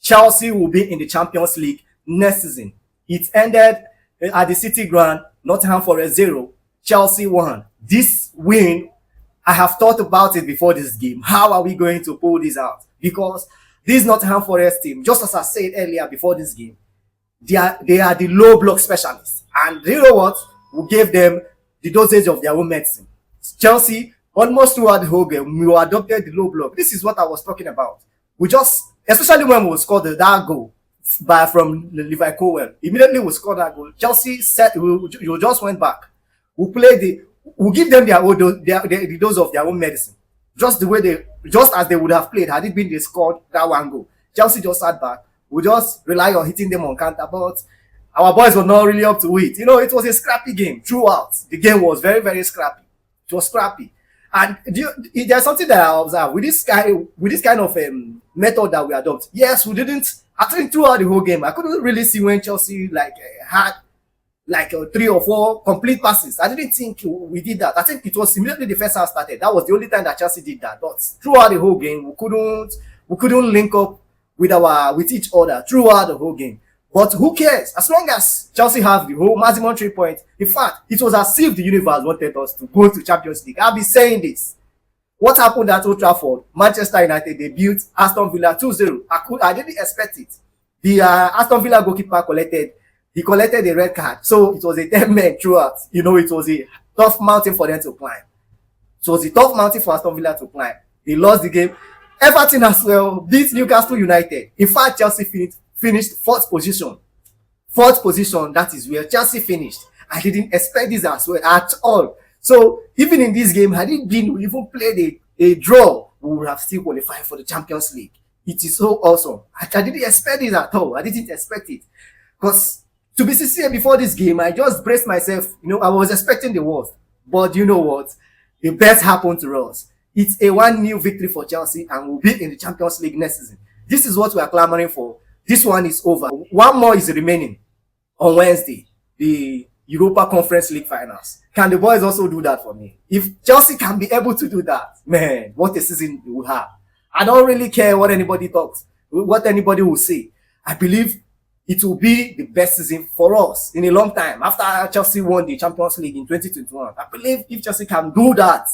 Chelsea will be in the Champions League next season. It ended at the City Ground, Nottingham Forest 0, Chelsea 1. This win, I have thought about it before this game. How are we going to pull this out? Because this Nottingham Forest team, just as I said earlier before this game, they are the low block specialists. And you know what? We gave them the dosage of their own medicine. Chelsea, almost throughout the whole game, we adopted the low block. This is what I was talking about. We just, especially when we scored that goal from Levi Colwell, immediately we scored that goal. Chelsea said we just went back. We give them the dose of their own medicine. Just as they would have played had it been they scored that one goal. Chelsea just sat back. We just rely on hitting them on counter, but our boys were not really up to it. You know, it was a scrappy game throughout. The game was very, very scrappy. It was scrappy. And there's something that I observed with this kind of method that we adopt. Yes, we didn't. I think throughout the whole game, I couldn't really see when Chelsea had 3 or 4 complete passes. I didn't think we did that. I think it was immediately the first half started. That was the only time that Chelsea did that. But throughout the whole game, we couldn't link up with each other throughout the whole game. But who cares? As long as Chelsea have the whole maximum 3 points. In fact, it was as if the universe wanted us to go to Champions League. I'll be saying this. What happened at Old Trafford? Manchester United, they beat Aston Villa 2-0. I didn't expect it. The Aston Villa goalkeeper collected a red card. So it was a 10-man throughout. You know, it was a tough mountain for them to climb. So it was a tough mountain for Aston Villa to climb. They lost the game. Everton as well beat Newcastle United. In fact, Chelsea finished 4th position. 4th position, that is where Chelsea finished. I didn't expect this as well at all. So even in this game, had it been we even played a draw, we would have still qualified for the Champions League. It is so awesome. I didn't expect this at all. I didn't expect it. Because to be sincere, before this game, I just braced myself. You know, I was expecting the worst. But you know what? The best happened to us. It's a 1-0 victory for Chelsea and we'll be in the Champions League next season. This is what we are clamoring for. This one is over. One more is remaining on Wednesday. The Europa Conference League finals. Can the boys also do that for me? If Chelsea can be able to do that, man, what a season we will have. I don't really care what anybody talks, what anybody will say. I believe it will be the best season for us in a long time. After Chelsea won the Champions League in 2021, I believe if Chelsea can do that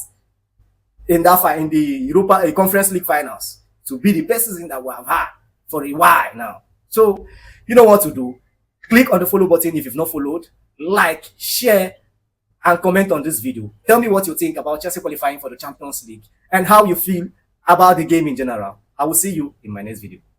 in the Europa Conference League finals, to be the best season that we have had for a while now. So you know what to do. Click on the follow button if you've not followed. Like, share, and comment on this video. Tell me what you think about Chelsea qualifying for the Champions League and how you feel about the game in general. I will see you in my next video.